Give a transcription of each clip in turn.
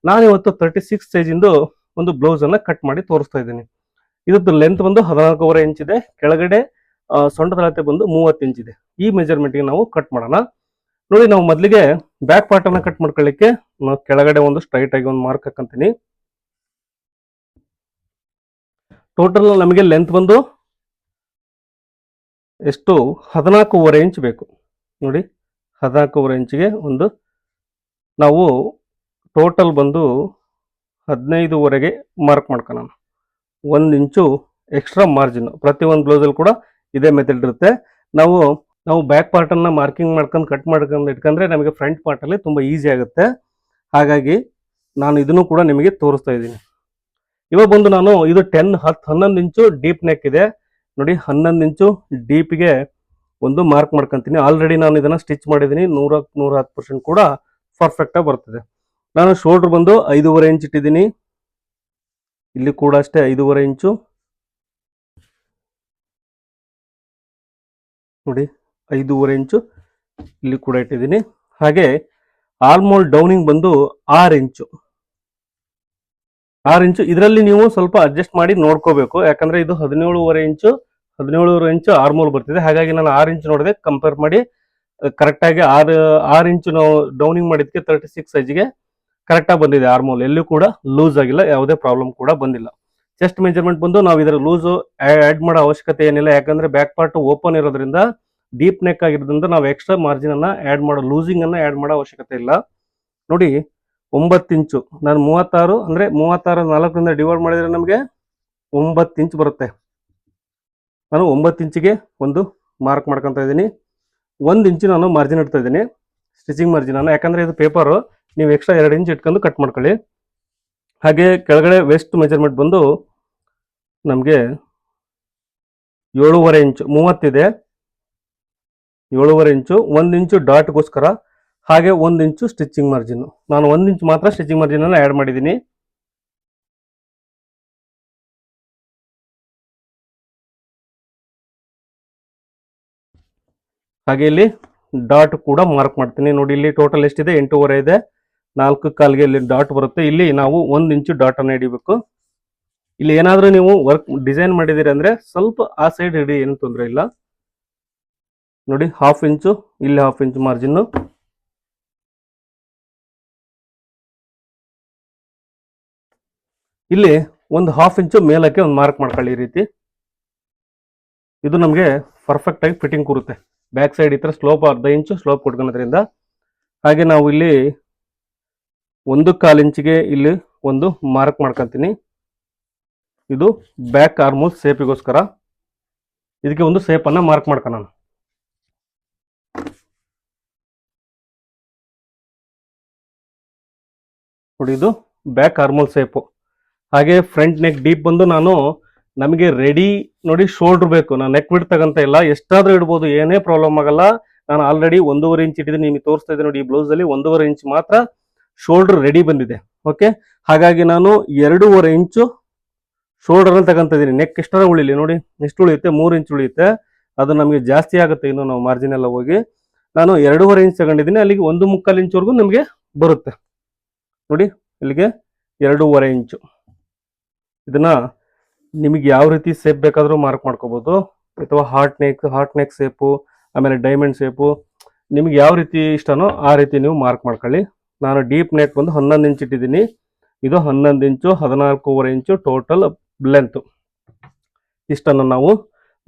ನಾನಿವತ್ತು 36 ಸೈಜಿಂದು ಒಂದು ಬ್ಲೌಸ್ ಅನ್ನ ಕಟ್ ಮಾಡಿ ತೋರಿಸ್ತಾ ಇದ್ದೀನಿ. ಇದ್ರದ್ದು ಲೆಂತ್ ಬಂದು 14.5 ಇಂಚ್ ಇದೆ. ಕೆಳಗಡೆ ಸೊಂಟದ ಅಳತೆ ಬಂದು 30 ಇಂಚ್ ಇದೆ. ಈ ಮೆಜರ್ಮೆಂಟ್ಗೆ ನಾವು ಕಟ್ ಮಾಡೋಣ. ನೋಡಿ, ನಾವು ಮೊದಲಿಗೆ ಬ್ಯಾಕ್ ಪಾರ್ಟ್ ಅನ್ನ ಕಟ್ ಮಾಡ್ಕೊಳ್ಳಿಕ್ಕೆ ನಾವು ಕೆಳಗಡೆ ಒಂದು ಸ್ಟ್ರೈಟ್ ಆಗಿ ಒಂದು ಮಾರ್ಕ್ ಹಾಕಂತೀನಿ. ಟೋಟಲ್ ನಮಗೆ ಲೆಂತ್ ಬಂದು ಎಷ್ಟು 14.5 ಇಂಚ್ ಬೇಕು. ನೋಡಿ, 14.5 ಇಂಚಿಗೆ ಒಂದು ನಾವು ಟೋಟಲ್ ಬಂದು 15.5 ಮಾರ್ಕ್ ಮಾಡ್ಕೊಳ್ಳೋಣ. 1 ಇಂಚು ಎಕ್ಸ್ಟ್ರಾ ಮಾರ್ಜಿನ್. ಪ್ರತಿಯೊಂದು ಬ್ಲೌಸಲ್ಲಿ ಕೂಡ ಇದೇ ಮೆಥಡ್ ಇರುತ್ತೆ. ನಾವು ಬ್ಯಾಕ್ ಪಾರ್ಟ್ ಅನ್ನ ಮಾರ್ಕಿಂಗ್ ಮಾಡ್ಕೊಂಡು ಕಟ್ ಮಾಡ್ಕೊಂಡು ಇಟ್ಕೊಂಡ್ರೆ ನಮಗೆ ಫ್ರಂಟ್ ಪಾರ್ಟ್ ಅಲ್ಲಿ ತುಂಬಾ ಈಸಿ ಆಗುತ್ತೆ. ಹಾಗಾಗಿ ನಾನು ಇದನ್ನು ಕೂಡ ನಿಮಗೆ ತೋರಿಸ್ತಾ ಇದ್ದೀನಿ. ಇವಾಗ ಬಂದು ನಾನು ಇದು 11 ಇಂಚು ಡೀಪ್ ನೆಕ್ ಇದೆ. ನೋಡಿ, 11 ಇಂಚು ಡೀಪ್ಗೆ ಒಂದು ಮಾರ್ಕ್ ಮಾಡ್ಕೊಂತೀನಿ. ಆಲ್ರೆಡಿ ನಾನು ಇದನ್ನ ಸ್ಟಿಚ್ ಮಾಡಿದ್ದೀನಿ. 110% ಕೂಡ ಪರ್ಫೆಕ್ಟ್ ಆಗಿ ಬರ್ತದೆ. ನಾನು ಶೋಲ್ಡರ್ ಬಂದು 5.5 ಇಂಚ್ ಇಟ್ಟಿದ್ದೀನಿ. ಇಲ್ಲಿ ಕೂಡ ಅಷ್ಟೇ 5.5 ಇಂಚು. ನೋಡಿ, 5.5 ಇಂಚು ಇಲ್ಲಿ ಕೂಡ ಇಟ್ಟಿದ್ದೀನಿ. ಹಾಗೆ ಆಲ್ಮೋಸ್ಟ್ ಡೌನಿಂಗ್ ಬಂದು 6 ಇಂಚು. 6 ಇಂಚು ಇದರಲ್ಲಿ ನೀವು ಸ್ವಲ್ಪ ಅಡ್ಜಸ್ಟ್ ಮಾಡಿ ನೋಡ್ಕೋಬೇಕು. ಯಾಕಂದ್ರೆ ಇದು 17.5 ಇಂಚು ಆರ್ಮೋಲ್ ಬರ್ತಿದೆ. ಹಾಗಾಗಿ ನಾನು 6 ಇಂಚು ನೋಡಿದೆ, ಕಂಪೇರ್ ಮಾಡಿ ಕರೆಕ್ಟ್ ಆಗಿ 6 ಇಂಚು ನಾವು ಡೌನಿಂಗ್ ಮಾಡಿದ್ಕೆ 36 ಸೈಜ್ಗೆ ಕರೆಕ್ಟ್ ಆಗಿ ಬಂದಿದೆ. ಆರ್ಮೋಲ್ ಎಲ್ಲೂ ಕೂಡ ಲೂಸ್ ಆಗಿಲ್ಲ, ಯಾವುದೇ ಪ್ರಾಬ್ಲಮ್ ಕೂಡ ಬಂದಿಲ್ಲ. ಚೆಸ್ಟ್ ಮೆಜರ್ಮೆಂಟ್ ಬಂದು ನಾವು ಇದರ ಲೂಸ್ ಆಡ್ ಮಾಡೋ ಅವಶ್ಯಕತೆ ಏನಿಲ್ಲ. ಯಾಕಂದ್ರೆ ಬ್ಯಾಕ್ ಪಾರ್ಟ್ ಓಪನ್ ಇರೋದ್ರಿಂದ, ಡೀಪ್ ನೆಕ್ ಆಗಿರೋದ್ರಿಂದ ನಾವು ಎಕ್ಸ್ಟ್ರಾ ಮಾರ್ಜಿನ್ ಅನ್ನ ಆಡ್ ಮಾಡೋ, ಲೂಸಿಂಗ್ ಅನ್ನ ಆಡ್ ಮಾಡೋ ಅವಶ್ಯಕತೆ ಇಲ್ಲ. ನೋಡಿ, 9 ಇಂಚು. ನಾನು 36 ಅಂದ್ರೆ 36 4ರಿಂದ ಡಿವೈಡ್ ಮಾಡಿದ್ರೆ ನಮಗೆ 9 ಇಂಚ್ ಬರುತ್ತೆ. ನಾನು 9 ಇಂಚಿಗೆ ಒಂದು ಮಾರ್ಕ್ ಮಾಡ್ಕೊತಾ ಇದ್ದೀನಿ. 1 ಇಂಚು ನಾನು ಮಾರ್ಜಿನ್ ಇಡ್ತಾ ಇದ್ದೀನಿ, ಸ್ಟಿಚಿಂಗ್ ಮಾರ್ಜಿನ್ ಅನ್ನ. ಯಾಕಂದ್ರೆ ಇದು ಪೇಪರ್, ನೀವು ಎಕ್ಸ್ಟ್ರಾ 2 ಇಂಚ್ ಇಟ್ಕೊಂಡು ಕಟ್ ಮಾಡ್ಕೊಳ್ಳಿ. ಹಾಗೆ ಕೆಳಗಡೆ ವೆಸ್ಟ್ ಮೆಜರ್ಮೆಂಟ್ ಬಂದು ನಮಗೆ 7.5 ಇಂಚು, 30 ಇದೆ. 7.5 ಇಂಚು, 1 ಇಂಚು ಡಾಟ್ಗೋಸ್ಕರ. ಹಾಗೆ 1 ಇಂಚು ಸ್ಟಿಚಿಂಗ್ ಮಾರ್ಜಿನ್. ನಾನು 1 ಇಂಚ್ ಮಾತ್ರ ಸ್ಟಿಚಿಂಗ್ ಮಾರ್ಜಿನ್ ಅನ್ನು ಆಡ್ ಮಾಡಿದ್ದೀನಿ. ಹಾಗೆ ಇಲ್ಲಿ ಡಾಟ್ ಕೂಡ ಮಾರ್ಕ್ ಮಾಡ್ತೀನಿ. ನೋಡಿ, ಇಲ್ಲಿ ಟೋಟಲ್ ಎಷ್ಟಿದೆ? 8.5 ಇದೆ. 4 ಕಾಲ್ಗೆ ಇಲ್ಲಿ ಡಾಟ್ ಬರುತ್ತೆ. ಇಲ್ಲಿ ನಾವು 1 ಇಂಚು ಡಾಟ್ ಅನ್ನು ಹಿಡಿಬೇಕು. ಇಲ್ಲಿ ಏನಾದ್ರೂ ನೀವು ವರ್ಕ್ ಡಿಸೈನ್ ಮಾಡಿದಿರಿ ಅಂದ್ರೆ ಸ್ವಲ್ಪ ಆ ಸೈಡ್ ಹಿಡಿ, ಏನು ತೊಂದರೆ ಇಲ್ಲ. ನೋಡಿ, 1/2 ಇಂಚು, ಇಲ್ಲಿ 1/2 ಇಂಚು ಮಾರ್ಜಿನ್. ಇಲ್ಲಿ ಒಂದು 1/2 ಇಂಚು ಮೇಲಕ್ಕೆ ಒಂದು ಮಾರ್ಕ್ ಮಾಡ್ಕೊಳ್ಳಿ. ಈ ರೀತಿ ಇದು ನಮಗೆ ಪರ್ಫೆಕ್ಟ್ ಆಗಿ ಫಿಟ್ಟಿಂಗ್ ಕೂರುತ್ತೆ. ಬ್ಯಾಕ್ ಸೈಡ್ ಈ ತರ ಸ್ಲೋಪ್ 1/2 ಇಂಚು ಸ್ಲೋಪ್ ಕೊಟ್ಕೊಳ್ಳೋದ್ರಿಂದ. ಹಾಗೆ ನಾವು ಇಲ್ಲಿ 1/4 ಇಂಚಿಗೆ ಇಲ್ಲಿ ಒಂದು ಮಾರ್ಕ್ ಮಾಡ್ಕೊಂತೀನಿ. ಇದು ಬ್ಯಾಕ್ ಆರ್ಮೋಲ್ ಸೇಪಿಗೋಸ್ಕರ. ಇದಕ್ಕೆ ಒಂದು ಸೇಪ್ ಅನ್ನ ಮಾರ್ಕ್ ಮಾಡ್ಕೊಳ್ಳೋಣ. ನೋಡಿ, ಇದು ಬ್ಯಾಕ್ ಆರ್ಮೋಲ್ ಸೇಪು. ಹಾಗೆ ಫ್ರಂಟ್ ನೆಕ್ ಡೀಪ್ ಬಂದು ನಮಗೆ ರೆಡಿ. ನೋಡಿ, ಶೋಲ್ಡರ್ ಬೇಕು. ನಾನು ನೆಕ್ ಬಿಡ್ ತಗಂತ ಇಲ್ಲ, ಎಷ್ಟಾದ್ರೂ ಇಡ್ಬೋದು, ಏನೇ ಪ್ರಾಬ್ಲಮ್ ಆಗಲ್ಲ. ನಾನು ಆಲ್ರೆಡಿ 1.5 ಇಂಚ್ ಇಟ್ಟಿದ್ದೀನಿ, ನಿಮಗೆ ತೋರಿಸ್ತಾ ಇದ್ದೀನಿ. ನೋಡಿ, ಈ ಬ್ಲೌಸ್ ಅಲ್ಲಿ 1.5 ಇಂಚ್ ಮಾತ್ರ ಶೋಲ್ಡರ್ ರೆಡಿ ಬಂದಿದೆ. ಓಕೆ, ಹಾಗಾಗಿ ನಾನು 2.5 ಇಂಚು ಶೋಲ್ಡರ್ ಅಲ್ಲಿ ತಗೊಂತ ಇದ್ದೀನಿ. ನೆಕ್ ಎಷ್ಟಾರ ಉಳಿಲಿ. ನೋಡಿ, ಎಷ್ಟು ಉಳಿಯುತ್ತೆ? 3 ಇಂಚ್ ಉಳಿಯುತ್ತೆ. ಅದು ನಮಗೆ ಜಾಸ್ತಿ ಆಗುತ್ತೆ ಇನ್ನು ನಾವು ಮಾರ್ಜಿನ್ ಎಲ್ಲ ಹೋಗಿ. ನಾನು 2.5 ಇಂಚ್ ತಗೊಂಡಿದ್ದೀನಿ. ಅಲ್ಲಿಗೆ 1.25 ಇಂಚ್ವರೆಗೂ ನಮಗೆ ಬರುತ್ತೆ. ನೋಡಿ, ಇಲ್ಲಿಗೆ 2.5 ಇಂಚು. ಇದನ್ನ ನಿಮಗೆ ಯಾವ ರೀತಿ ಸೇಪ್ ಬೇಕಾದರೂ ಮಾರ್ಕ್ ಮಾಡ್ಕೋಬಹುದು, ಅಥವಾ ಹಾರ್ಟ್ ನೆಕ್ ಸೇಪು, ಆಮೇಲೆ ಡೈಮಂಡ್ ಸೇಪು, ನಿಮ್ಗೆ ಯಾವ ರೀತಿ ಇಷ್ಟನೋ ಆ ರೀತಿ ನೀವು ಮಾರ್ಕ್ ಮಾಡ್ಕೊಳ್ಳಿ. ನಾನು ಡೀಪ್ ನೆಕ್ ಬಂದು 11 ಇಂಚ್ ಇಟ್ಟಿದ್ದೀನಿ. ಇದು 11 ಇಂಚು, 14.5 ಇಂಚು ಟೋಟಲ್ ಲೆಂತ್. ಇಷ್ಟನ್ನು ನಾವು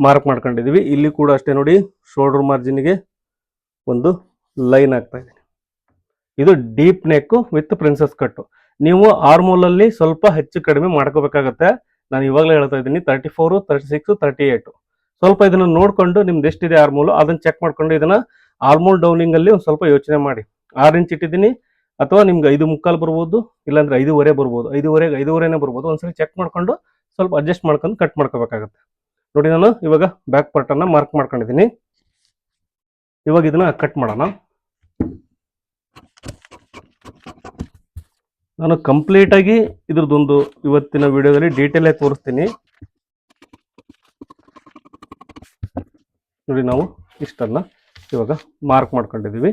ಮಾರ್ಕ್ ಮಾಡ್ಕೊಂಡಿದೀವಿ. ಇಲ್ಲಿ ಕೂಡ ಅಷ್ಟೇ. ನೋಡಿ, ಶೋಲ್ಡರ್ ಮಾರ್ಜಿನ್ಗೆ ಒಂದು ಲೈನ್ ಹಾಕ್ತಾ ಇದ್ದೀನಿ. ಇದು deep neck with princess cut. ನೀವು ಆರ್ಮೋಲ್ ಅಲ್ಲಿ ಸ್ವಲ್ಪ ಹೆಚ್ಚು ಕಡಿಮೆ ಮಾಡ್ಕೋಬೇಕಾಗತ್ತೆ. ನಾನು ಇವಾಗಲೇ ಹೇಳ್ತಾ ಇದ್ದೀನಿ 34, 36, 38. ಸ್ವಲ್ಪ ಇದನ್ನ ನೋಡ್ಕೊಂಡು ನಿಮ್ದು ಎಷ್ಟಿದೆ ಆರ್ಮೋಲ್ ಅದನ್ನ ಚೆಕ್ ಮಾಡ್ಕೊಂಡು ಇದನ್ನ ಆರ್ಮೋಲ್ ಡೌನಿಂಗ್ ಅಲ್ಲಿ ಒಂದು ಸ್ವಲ್ಪ ಯೋಚನೆ ಮಾಡಿ. 6 ಇಂಚ್ ಇಟ್ಟಿದ್ದೀನಿ, ಅಥವಾ ನಿಮ್ಗೆ 5.25 ಬರ್ಬೋದು, ಇಲ್ಲಾಂದ್ರೆ 5.5 ಬರ್ಬೋದು. 5.5ನೇ ಬರ್ಬೋದು. ಒಂದ್ಸರಿ ಚೆಕ್ ಮಾಡ್ಕೊಂಡು ಸ್ವಲ್ಪ ಅಡ್ಜಸ್ಟ್ ಮಾಡ್ಕೊಂಡು ಕಟ್ ಮಾಡ್ಕೋಬೇಕಾಗತ್ತೆ. ನೋಡಿ, ನಾನು ಇವಾಗ ಬ್ಯಾಕ್ ಪಾರ್ಟ್ ಅನ್ನ ಮಾರ್ಕ್ ಮಾಡ್ಕೊಂಡಿದ್ದೀನಿ. ಇವಾಗ ಇದನ್ನ ಕಟ್ ಮಾಡೋಣ. ನಾನು ಕಂಪ್ಲೀಟ್ ಆಗಿ ಇದ್ರದ್ದೊಂದು ಇವತ್ತಿನ ವಿಡಿಯೋದಲ್ಲಿ ಡೀಟೇಲ್ ಆಗಿ ತೋರಿಸ್ತೀನಿ. ನೋಡಿ, ನಾವು ಇಷ್ಟನ್ನ ಇವಾಗ ಮಾರ್ಕ್ ಮಾಡ್ಕೊಂಡಿದೀವಿ.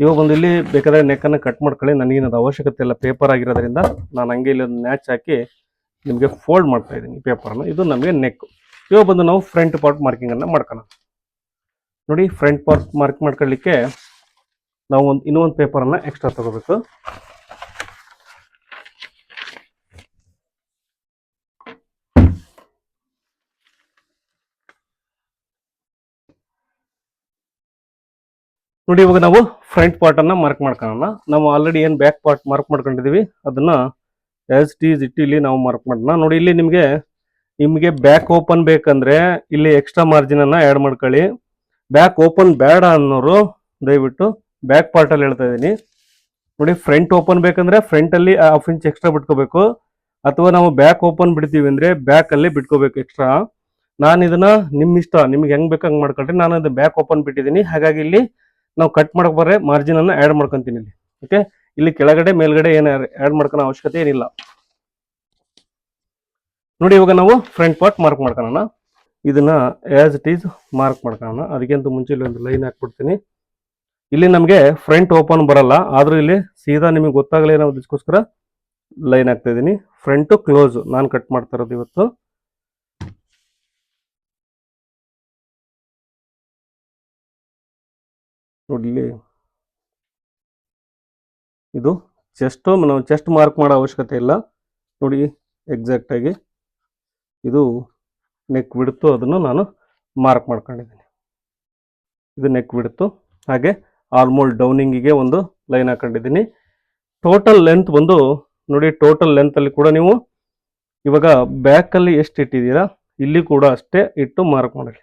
ಇವಾಗ ಬಂದು ಇಲ್ಲಿ ಬೇಕಾದ್ರೆ ನೆಕ್ಕನ್ನು ಕಟ್ ಮಾಡ್ಕೊಳ್ಳಿ. ನನಗೇನದು ಅವಶ್ಯಕತೆ ಇಲ್ಲ, ಪೇಪರ್ ಆಗಿರೋದ್ರಿಂದ ನಾನು ಹಂಗೆ ಇಲ್ಲಿ ಒಂದು ನ್ಯಾಚ್ ಹಾಕಿ ನಿಮಗೆ ಫೋಲ್ಡ್ ಮಾಡ್ತಾ ಇದ್ದೀನಿ ಪೇಪರ್ನ. ಇದು ನಮಗೆ ನೆಕ್. ಇವಾಗ ಬಂದು ನಾವು ಫ್ರಂಟ್ ಪಾರ್ಟ್ ಮಾರ್ಕಿಂಗನ್ನು ಮಾಡ್ಕೊಳ್ಳೋಣ. ನೋಡಿ, ಫ್ರಂಟ್ ಪಾರ್ಟ್ ಮಾರ್ಕ್ ಮಾಡ್ಕೊಳ್ಳಿಕ್ಕೆ ನಾವು ಇನ್ನೊಂದು ಪೇಪರನ್ನು ಎಕ್ಸ್ಟ್ರಾ ತಗೋಬೇಕು. ನೋಡಿ, ಇವಾಗ ನಾವು ಫ್ರಂಟ್ ಪಾರ್ಟನ್ನು ಮಾರ್ಕ್ ಮಾಡ್ಕೊಳ್ಳೋಣ. ನಾವು ಆಲ್ರೆಡಿ ಏನು ಬ್ಯಾಕ್ ಪಾರ್ಟ್ ಮಾರ್ಕ್ ಮಾಡ್ಕೊಂಡಿದ್ದೀವಿ ಅದನ್ನು ಆಸ್ ಇಟ್ ಈಸ್ ಇಟ್ಟು ಇಲ್ಲಿ ನಾವು ಮಾರ್ಕ್ ಮಾಡೋಣ. ನೋಡಿ, ಇಲ್ಲಿ ನಿಮಗೆ ಬ್ಯಾಕ್ ಓಪನ್ ಬೇಕಂದ್ರೆ ಇಲ್ಲಿ ಎಕ್ಸ್ಟ್ರಾ ಮಾರ್ಜಿನನ್ನು ಆ್ಯಡ್ ಮಾಡ್ಕೊಳ್ಳಿ. ಬ್ಯಾಕ್ ಓಪನ್ ಬೇಡ ಅನ್ನೋರು ದಯವಿಟ್ಟು ಬ್ಯಾಕ್ ಪಾರ್ಟಲ್ಲಿ ಹೇಳ್ತಾ ಇದ್ದೀನಿ. ನೋಡಿ, ಫ್ರಂಟ್ ಓಪನ್ ಬೇಕಂದ್ರೆ ಫ್ರಂಟಲ್ಲಿ 1/2 ಇಂಚ್ ಎಕ್ಸ್ಟ್ರಾ ಬಿಟ್ಕೋಬೇಕು, ಅಥವಾ ನಾವು ಬ್ಯಾಕ್ ಓಪನ್ ಬಿಡ್ತೀವಿ ಅಂದರೆ ಬ್ಯಾಕಲ್ಲಿ ಬಿಟ್ಕೋಬೇಕು ಎಕ್ಸ್ಟ್ರಾ. ನಾನು ಇದನ್ನು ನಿಮ್ಮ ಇಷ್ಟ, ನಿಮ್ಗೆ ಹೆಂಗೆ ಬೇಕು ಹಂಗೆ ಮಾಡ್ಕೊಳ್ರಿ. ನಾನು ಅದು ಬ್ಯಾಕ್ ಓಪನ್ ಬಿಟ್ಟಿದ್ದೀನಿ, ಹಾಗಾಗಿ ಇಲ್ಲಿ ನಾವು ಕಟ್ ಮಾಡಕ್ಕೆ ಬರೋ ಮಾರ್ಜಿನನ್ನು ಆ್ಯಡ್ ಮಾಡ್ಕೊತೀನಿ ಇಲ್ಲಿ. ಓಕೆ, ಇಲ್ಲಿ ಕೆಳಗಡೆ ಮೇಲ್ಗಡೆ ಏನು ಆ್ಯಡ್ ಮಾಡ್ಕೊಳ್ಳೋ ಅವಶ್ಯಕತೆ ಏನಿಲ್ಲ. ನೋಡಿ, ಇವಾಗ ನಾವು ಫ್ರಂಟ್ ಪಾರ್ಟ್ ಮಾರ್ಕ್ ಮಾಡ್ಕೊಳ್ಳೋಣ. ಇದನ್ನ ಆಸ್ ಇಟ್ ಈಸ್ ಮಾರ್ಕ್ ಮಾಡ್ಕೊಳ್ಳೋಣ. ಅದಕ್ಕಿಂತ ಮುಂಚೆ ಇಲ್ಲಿ ಒಂದು ಲೈನ್ ಹಾಕ್ಬಿಡ್ತೀನಿ. ಇಲ್ಲಿ ನಮಗೆ ಫ್ರಂಟ್ ಓಪನ್ ಬರಲ್ಲ, ಆದರೂ ಇಲ್ಲಿ ಸೀದಾ ನಿಮಗೆ ಗೊತ್ತಾಗಲಿ ನಾವು ಅದಕ್ಕೋಸ್ಕರ ಲೈನ್ ಹಾಕ್ತಾ ಇದ್ದೀನಿ. ಫ್ರಂಟ್ ಕ್ಲೋಸ್ ನಾನು ಕಟ್ ಮಾಡ್ತಾ ಇರೋದು ಇವತ್ತು. ನೋಡಿ, ಇಲ್ಲಿ ಇದು ಚೆಸ್ಟ್, ನಾವು ಚೆಸ್ಟ್ ಮಾರ್ಕ್ ಮಾಡೋ ಅವಶ್ಯಕತೆ ಇಲ್ಲ. ನೋಡಿ, ಎಕ್ಸಾಕ್ಟ್ ಆಗಿ ಇದು ನೆಕ್ ಬಿಡ್ತು, ಅದನ್ನು ನಾನು ಮಾರ್ಕ್ ಮಾಡ್ಕೊಂಡಿದ್ದೀನಿ. ಇದು ನೆಕ್ ಬಿಡ್ತು. ಹಾಗೆ ಆರ್ಮೋಲ್ ಡೌನಿಂಗಿಗೆ ಒಂದು ಲೈನ್ ಹಾಕೊಂಡಿದ್ದೀನಿ. ಟೋಟಲ್ ಲೆಂತ್ ಬಂದು ನೋಡಿ, ಟೋಟಲ್ ಲೆಂತಲ್ಲಿ ಕೂಡ ನೀವು ಇವಾಗ ಬ್ಯಾಕಲ್ಲಿ ಎಷ್ಟು ಇಟ್ಟಿದ್ದೀರಾ ಇಲ್ಲಿ ಕೂಡ ಅಷ್ಟೇ ಇಟ್ಟು ಮಾರ್ಕ್ ಮಾಡಿ.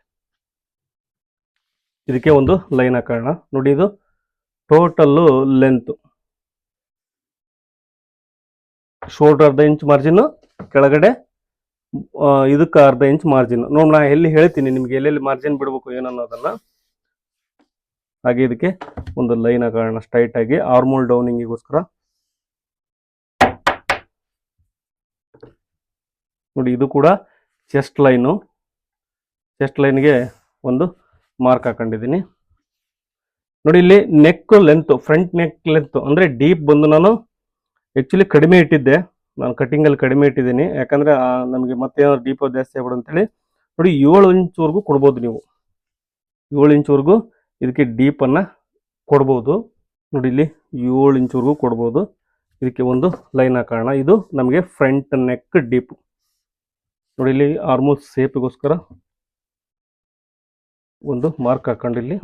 ಇದಕ್ಕೆ ಒಂದು ಲೈನ್ ಹಾಕೋಣ. ನೋಡಿ, ಇದು total length. Shoulder 1/2 inch margin, ಕೆಳಗಡೆ ಇದಕ್ಕೆ 1/2 ಇಂಚ್ ಮಾರ್ಜಿನ್. ನೋಡಿ, ನಾ ಎಲ್ಲಿ ಹೇಳ್ತೀನಿ ನಿಮ್ಗೆ ಎಲ್ಲೆಲ್ಲಿ ಮಾರ್ಜಿನ್ ಬಿಡಬೇಕು ಏನನ್ನೋದನ್ನ. ಹಾಗೆ ಇದಕ್ಕೆ ಒಂದು ಲೈನ್ ಹಾಕೋಣ ಸ್ಟ್ರೈಟ್ ಆಗಿ ಆರ್ಮೋಲ್ ಡೌನಿಂಗಿಗೋಸ್ಕರ. ನೋಡಿ, ಇದು ಕೂಡ ಚೆಸ್ಟ್ ಲೈನು. ಚೆಸ್ಟ್ ಲೈನ್ಗೆ ಒಂದು ಮಾರ್ಕ್ ಹಾಕೊಂಡಿದ್ದೀನಿ. ನೋಡಿ, ಇಲ್ಲಿ neck length, front neck length ಅಂದರೆ ಡೀಪ್ ಬಂದು ನಾನು ಆ್ಯಕ್ಚುಲಿ ಕಡಿಮೆ ಇಟ್ಟಿದ್ದೆ. ನಾನು ಕಟಿಂಗಲ್ಲಿ ಕಡಿಮೆ ಇಟ್ಟಿದ್ದೀನಿ, ಯಾಕಂದರೆ ನಮಗೆ ಮತ್ತೇನಾದ್ರು ಡೀಪ್ ಜಾಸ್ತಿ ಆಗ್ಬಿಡು ಅಂತೇಳಿ. ನೋಡಿ, 7 ಇಂಚ್ವರೆಗೂ ಕೊಡ್ಬೋದು ನೀವು. 7 ಇಂಚ್ವರೆಗೂ ಇದಕ್ಕೆ ಡೀಪನ್ನು ಕೊಡ್ಬೋದು. ನೋಡಿ, ಇಲ್ಲಿ 7 ಇಂಚ್ವರೆಗೂ ಕೊಡ್ಬೋದು. ಇದಕ್ಕೆ ಒಂದು ಲೈನ್ ಹಾಕೋಣ. ಇದು ನಮಗೆ ಫ್ರಂಟ್ ನೆಕ್ ಡೀಪ್. ನೋಡಿ, ಇಲ್ಲಿ ಆಲ್ಮೋಸ್ಟ್ ಸೇಪಿಗೋಸ್ಕರ ಒಂದು ಮಾರ್ಕ್ ಹಾಕೊಂಡಿಲ್ಲಿ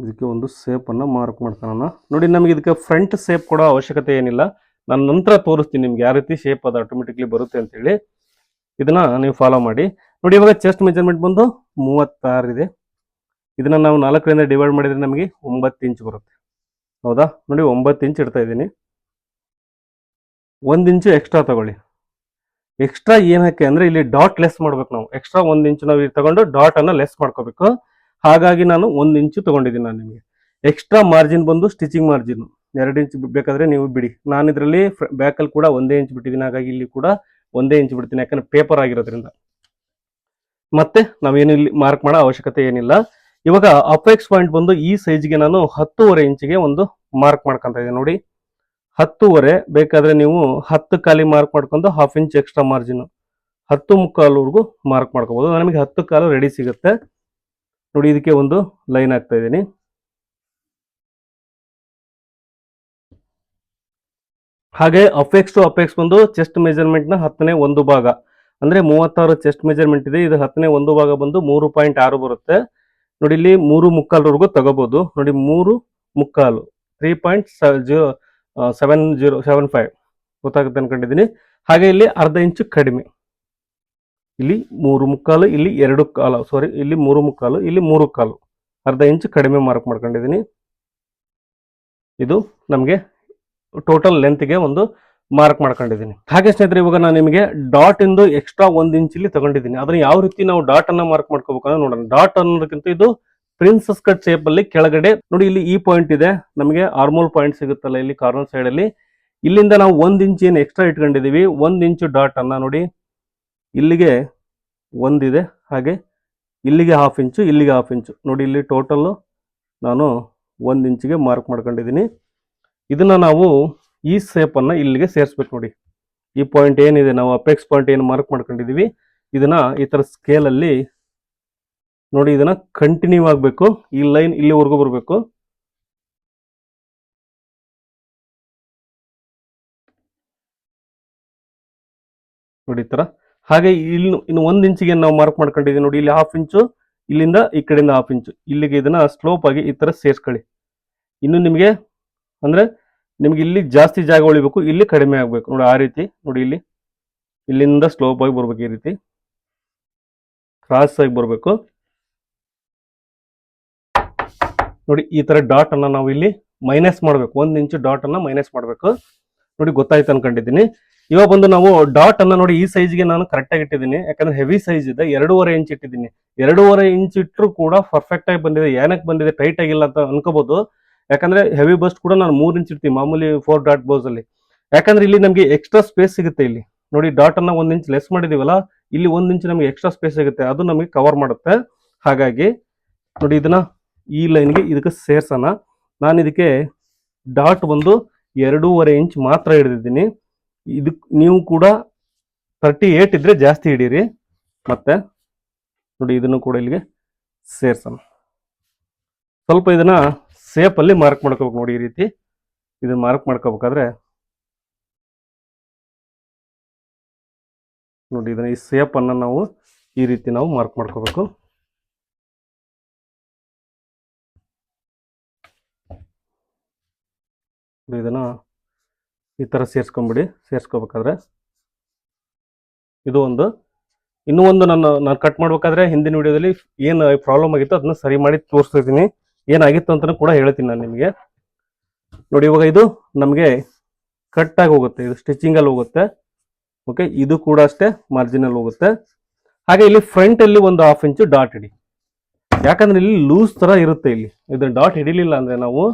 ಇದಕ್ಕೆ ಒಂದು ಸೇಪನ್ನು ಮಾರ್ಕ್ ಮಾಡ್ಕೊಳ್ಳೋಣ. ನೋಡಿ, ನಮಗೆ ಇದಕ್ಕೆ ಫ್ರಂಟ್ ಸೇಪ್ ಕೊಡೋ ಅವಶ್ಯಕತೆ ಏನಿಲ್ಲ. ನಾನು ನಂತರ ತೋರಿಸ್ತೀನಿ ನಿಮ್ಗೆ ಯಾವ ರೀತಿ ಶೇಪ್ ಅದು ಆಟೋಮೆಟಿಕ್ಲಿ ಬರುತ್ತೆ ಅಂತೇಳಿ. ಇದನ್ನ ನೀವು ಫಾಲೋ ಮಾಡಿ. ನೋಡಿ, ಇವಾಗ ಚೆಸ್ಟ್ ಮೆಜರ್ಮೆಂಟ್ ಬಂದು 36 ಇದೆ. ಇದನ್ನ ನಾವು 4ರಿಂದ ಡಿವೈಡ್ ಮಾಡಿದ್ರೆ ನಮಗೆ 9 ಇಂಚ್ ಬರುತ್ತೆ. ಹೌದಾ? ನೋಡಿ, 9 ಇಂಚ್ ಇಡ್ತಾ ಇದ್ದೀನಿ. 1 ಇಂಚು ಎಕ್ಸ್ಟ್ರಾ ತಗೊಳ್ಳಿ. ಎಕ್ಸ್ಟ್ರಾ ಏನಕ್ಕೆ ಅಂದರೆ ಇಲ್ಲಿ ಡಾಟ್ ಲೆಸ್ ಮಾಡ್ಬೇಕು ನಾವು. ಎಕ್ಸ್ಟ್ರಾ 1 ಇಂಚು ನಾವು ಇಲ್ಲಿ ತಗೊಂಡು ಡಾಟ್ ಅನ್ನ ಲೆಸ್ ಮಾಡ್ಕೋಬೇಕು. ಹಾಗಾಗಿ ನಾನು 1 ಇಂಚು ತಗೊಂಡಿದ್ದೀನಿ. ನಾನು ನಿಮಗೆ ಎಕ್ಸ್ಟ್ರಾ ಮಾರ್ಜಿನ್ ಬಂದು ಸ್ಟಿಚಿಂಗ್ ಮಾರ್ಜಿನ್ 2 ಇಂಚ್ ಬೇಕಾದ್ರೆ ನೀವು ಬಿಡಿ. ನಾನು ಇದರಲ್ಲಿ ಬ್ಯಾಕಲ್ಲಿ ಕೂಡ 1 ಇಂಚ್ ಬಿಟ್ಟಿದ್ದೀನಿ, ಹಾಗಾಗಿ ಇಲ್ಲಿ ಕೂಡ 1 ಇಂಚ್ ಬಿಡ್ತೀನಿ, ಯಾಕಂದ್ರೆ ಪೇಪರ್ ಆಗಿರೋದ್ರಿಂದ. ಮತ್ತೆ ನಾವೇನು ಇಲ್ಲಿ ಮಾರ್ಕ್ ಮಾಡೋ ಅವಶ್ಯಕತೆ ಏನಿಲ್ಲ. ಇವಾಗ ಅಪೆಕ್ಸ್ ಪಾಯಿಂಟ್ ಬಂದು ಈ ಸೈಜ್ಗೆ ನಾನು 10.5 ಇಂಚಿಗೆ ಒಂದು ಮಾರ್ಕ್ ಮಾಡ್ಕೊಂತ ಇದ್ದೀನಿ. ನೋಡಿ, 10.5 ಬೇಕಾದ್ರೆ ನೀವು 10 ಖಾಲಿ ಮಾರ್ಕ್ ಮಾಡ್ಕೊಂಡು 1/2 ಇಂಚ್ ಎಕ್ಸ್ಟ್ರಾ ಮಾರ್ಜಿನ್ 10 ಮುಕ್ಕಾಲ್ವರೆಗೂ ಮಾರ್ಕ್ ಮಾಡ್ಕೋಬಹುದು. ನಮಗೆ 10 ಕಾಲು ರೆಡಿ ಸಿಗುತ್ತೆ. ನೋಡಿ, ಇದಕ್ಕೆ ಒಂದು ಲೈನ್ ಹಾಕ್ತಾ ಇದ್ದೀನಿ. ಹಾಗೆ ಅಪೆಕ್ಸ್ ಟು ಅಪೆಕ್ಸ್ ಬಂದು ಚೆಸ್ಟ್ ಮೆಜರ್ಮೆಂಟ್ ನ 10ನೇ 1 ಭಾಗ ಅಂದ್ರೆ 36 ಚೆಸ್ಟ್ ಮೆಜರ್ಮೆಂಟ್ ಇದೆ. ಇದು 10ನೇ 1 ಭಾಗ ಬಂದು 3.6 ಬರುತ್ತೆ. ನೋಡಿ, ಇಲ್ಲಿ 3 ಮುಕ್ಕಾಲ್ವರೆಗೂ ತಗೋಬಹುದು. ನೋಡಿ, 3 ಮುಕ್ಕಾಲು 3.7075 ಗೊತ್ತಾಗುತ್ತೆ ಅನ್ಕೊಂಡಿದ್ದೀನಿ. ಹಾಗೆ ಇಲ್ಲಿ 1/2 ಇಂಚು ಕಡಿಮೆ, ಇಲ್ಲಿ 3 ಮುಕ್ಕಾಲು, ಇಲ್ಲಿ 2 ಕಾಲು, ಸಾರಿ ಇಲ್ಲಿ 3 ಮುಕ್ಕಾಲು, ಇಲ್ಲಿ 3 ಕಾಲು, 1/2 ಇಂಚು ಕಡಿಮೆ ಮಾರ್ಕ್ ಮಾಡ್ಕೊಂಡಿದ್ದೀನಿ. ಇದು ನಮಗೆ ಟೋಟಲ್ ಲೆಂತ್ಗೆ ಒಂದು ಮಾರ್ಕ್ ಮಾಡ್ಕೊಂಡಿದ್ದೀನಿ. ಹಾಗೆ ಸ್ನೇಹಿತರೆ, ಇವಾಗ ನಾನು ನಿಮಗೆ ಡಾಟ್ ಇಂದು ಎಕ್ಸ್ಟ್ರಾ 1 ಇಂಚ್ ಇಲ್ಲಿ ತಗೊಂಡಿದ್ದೀನಿ. ಅದನ್ನ ಯಾವ ರೀತಿ ನಾವು ಡಾಟ್ ಅನ್ನ ಮಾರ್ಕ್ ಮಾಡ್ಕೋಬೇಕಂದ್ರೆ ನೋಡೋಣ. ಡಾಟ್ ಅನ್ನೋದಕ್ಕಿಂತ ಇದು ಪ್ರಿನ್ಸಸ್ ಕಟ್ ಶೇಪ್ ಅಲ್ಲಿ ಕೆಳಗಡೆ ನೋಡಿ, ಇಲ್ಲಿ ಈ ಪಾಯಿಂಟ್ ಇದೆ, ನಮಗೆ ಆರ್ಮೋಲ್ ಪಾಯಿಂಟ್ ಸಿಗುತ್ತಲ್ಲ ಇಲ್ಲಿ ಕಾರ್ನರ್ ಸೈಡ್ ಅಲ್ಲಿ. ಇಲ್ಲಿಂದ ನಾವು 1 ಇಂಚ್ ಏನು ಎಕ್ಸ್ಟ್ರಾ ಇಟ್ಕೊಂಡಿದೀವಿ, 1 ಇಂಚು ಡಾಟ್ ಅನ್ನ ನೋಡಿ, ಇಲ್ಲಿಗೆ 1 ಇದೆ, ಹಾಗೆ ಇಲ್ಲಿಗೆ 1/2 ಇಂಚು, ಇಲ್ಲಿಗೆ 1/2 ಇಂಚು. ನೋಡಿ, ಇಲ್ಲಿ ಟೋಟಲ್ ನಾನು 1 ಇಂಚಿಗೆ ಮಾರ್ಕ್ ಮಾಡ್ಕೊಂಡಿದ್ದೀನಿ. ಇದನ್ನ ನಾವು ಈ ಸೇಪನ್ನು ಇಲ್ಲಿಗೆ ಸೇರಿಸ್ಬೇಕು ನೋಡಿ. ಈ ಪಾಯಿಂಟ್ ಏನಿದೆ, ನಾವು ಅಪೆಕ್ಸ್ ಪಾಯಿಂಟ್ ಏನು ಮಾರ್ಕ್ ಮಾಡ್ಕೊಂಡಿದೀವಿ, ಇದನ್ನ ಈ ತರ ಸ್ಕೇಲಲ್ಲಿ ನೋಡಿ, ಇದನ್ನ ಕಂಟಿನ್ಯೂ ಆಗಬೇಕು. ಈ ಲೈನ್ ಇಲ್ಲಿವರೆಗೂ ಬರಬೇಕು. ನೋಡಿ ಈ ತರ. ಹಾಗೆ ಇನ್ನು 1 ಇಂಚಿಗೆ ನಾವು ಮಾರ್ಕ್ ಮಾಡ್ಕೊಂಡಿದ್ದೀವಿ ನೋಡಿ. ಇಲ್ಲಿ 1/2 ಇಂಚು, ಇಲ್ಲಿಂದ ಈ ಕಡೆಯಿಂದ 1/2 ಇಂಚು ಇಲ್ಲಿಗೆ ಇದನ್ನ ಸ್ಲೋಪ್ ಆಗಿ ಈ ತರ ಸೇರ್ಸ್ಕೊಳ್ಳಿ. ಇನ್ನು ನಿಮಗೆ ಅಂದ್ರೆ ನಿಮ್ಗೆ ಇಲ್ಲಿ ಜಾಸ್ತಿ ಜಾಗ ಉಳಿಬೇಕು, ಇಲ್ಲಿ ಕಡಿಮೆ ಆಗ್ಬೇಕು ನೋಡಿ. ಆ ರೀತಿ ನೋಡಿ, ಇಲ್ಲಿಂದ ಸ್ಲೋಪ್ ಆಗಿ ಬರ್ಬೇಕು, ಈ ರೀತಿ ಕ್ರಾಸ್ ಆಗಿ ಬರಬೇಕು ನೋಡಿ. ಈ ತರ ಡಾಟ್ ಅನ್ನ ನಾವು ಇಲ್ಲಿ ಮೈನಸ್ ಮಾಡಬೇಕು. 1 ಇಂಚು ಡಾಟ್ ಅನ್ನ ಮೈನಸ್ ಮಾಡಬೇಕು ನೋಡಿ. ಗೊತ್ತಾಯ್ತು ಅನ್ಕೊಂಡಿದ್ದೀನಿ. ಇವಾಗ ಬಂದು ನಾವು ಡಾಟ್ ಅನ್ನ ನೋಡಿ, ಈ ಸೈಜ್ಗೆ ನಾನು ಕರೆಕ್ಟ್ ಆಗಿ ಇಟ್ಟಿದ್ದೀನಿ. ಯಾಕಂದ್ರೆ ಹೆವಿ ಸೈಜ್ ಇದೆ, 2.5 ಇಂಚ್ ಇಟ್ಟಿದ್ದೀನಿ. 2.5 ಇಂಚ್ ಇಟ್ಟರು ಕೂಡ ಪರ್ಫೆಕ್ಟ್ ಆಗಿ ಬಂದಿದೆ. ಏನಕ್ಕೆ ಬಂದಿದೆ, ಟೈಟ್ ಆಗಿಲ್ಲ ಅಂತ ಅನ್ಕೋಬಹುದು. ಯಾಕಂದ್ರೆ ಹೆವಿ ಬಸ್ಟ್ ಕೂಡ ನಾನು 3 ಇಂಚ್ ಇರ್ತೀನಿ ಮಾಮೂಲಿ 4 ಡಾಟ್ ಬ್ಲೌಸ್ ಅಲ್ಲಿ. ಯಾಕಂದ್ರೆ ಇಲ್ಲಿ ನಮಗೆ ಎಕ್ಸ್ಟ್ರಾ ಸ್ಪೇಸ್ ಸಿಗುತ್ತೆ. ಇಲ್ಲಿ ನೋಡಿ, ಡಾಟ್ ಅನ್ನ 1 ಇಂಚ್ ಲೆಸ್ ಮಾಡಿದೀವಲ್ಲ, ಇಲ್ಲಿ 1 ಇಂಚ್ ನಮಗೆ ಎಕ್ಸ್ಟ್ರಾ ಸ್ಪೇಸ್ ಸಿಗುತ್ತೆ, ಅದು ನಮಗೆ ಕವರ್ ಮಾಡುತ್ತೆ. ಹಾಗಾಗಿ ನೋಡಿ, ಇದನ್ನ ಈ ಲೈನ್ಗೆ ಇದಕ್ಕೆ ಸೇರ್ಸೋಣ. ನಾನು ಇದಕ್ಕೆ ಡಾಟ್ ಬಂದು 2.5 ಇಂಚ್ ಮಾತ್ರ ಹಿಡಿದಿದ್ದೀನಿ. ಇದಕ್ಕೆ ನೀವು ಕೂಡ 38 ಇದ್ರೆ ಜಾಸ್ತಿ ಹಿಡೀರಿ. ಮತ್ತೆ ನೋಡಿ, ಇದನ್ನು ಕೂಡ ಇಲ್ಲಿಗೆ ಸೇರ್ಸೋಣ. ಸ್ವಲ್ಪ ಇದನ್ನ ಸೇಪ್ ಅಲ್ಲಿ ಮಾರ್ಕ್ ಮಾಡ್ಕೋಬೇಕು ನೋಡಿ. ಈ ರೀತಿ ಇದನ್ನ ಮಾರ್ಕ್ ಮಾಡ್ಕೋಬೇಕಾದ್ರೆ ನೋಡಿ, ಇದನ್ನ ಈ ಸೇಪ್ ಅನ್ನ ನಾವು ಈ ರೀತಿ ನಾವು ಮಾರ್ಕ್ ಮಾಡ್ಕೋಬೇಕು. ಇದನ್ನ ಈ ತರ ಸೇರ್ಸ್ಕೊಂಡ್ಬಿಡಿ. ಸೇರ್ಸ್ಕೋಬೇಕಾದ್ರೆ ಇದು ಒಂದು, ಇನ್ನೂ ಒಂದು ನಾನು ಕಟ್ ಮಾಡ್ಬೇಕಾದ್ರೆ ಹಿಂದಿನ ವಿಡಿಯೋದಲ್ಲಿ ಏನು ಪ್ರಾಬ್ಲಮ್ ಆಗಿತ್ತು ಅದನ್ನ ಸರಿ ಮಾಡಿ ತೋರಿಸ್ತಿದ್ದೀನಿ. ಏನಾಗಿತ್ತು ಅಂತ ಕೂಡ ಹೇಳ್ತೀನಿ ನಾನು ನಿಮಗೆ ನೋಡಿ. ಇವಾಗ ಇದು ನಮಗೆ ಕಟ್ ಆಗಿ ಹೋಗುತ್ತೆ, ಇದು ಸ್ಟಿಚಿಂಗ್ ಅಲ್ಲಿ ಹೋಗುತ್ತೆ. ಓಕೆ, ಇದು ಕೂಡ ಅಷ್ಟೇ ಮಾರ್ಜಿನ್ ಅಲ್ಲಿ ಹೋಗುತ್ತೆ. ಹಾಗೆ ಇಲ್ಲಿ ಫ್ರಂಟ್ ಅಲ್ಲಿ ಒಂದು 1/2 ಇಂಚು ಡಾಟ್ ಹಿಡಿ. ಯಾಕಂದ್ರೆ ಇಲ್ಲಿ ಲೂಸ್ ತರ ಇರುತ್ತೆ. ಇಲ್ಲಿ ಇದನ್ನ ಡಾಟ್ ಹಿಡಿಲಿಲ್ಲ ಅಂದ್ರೆ ನಾವು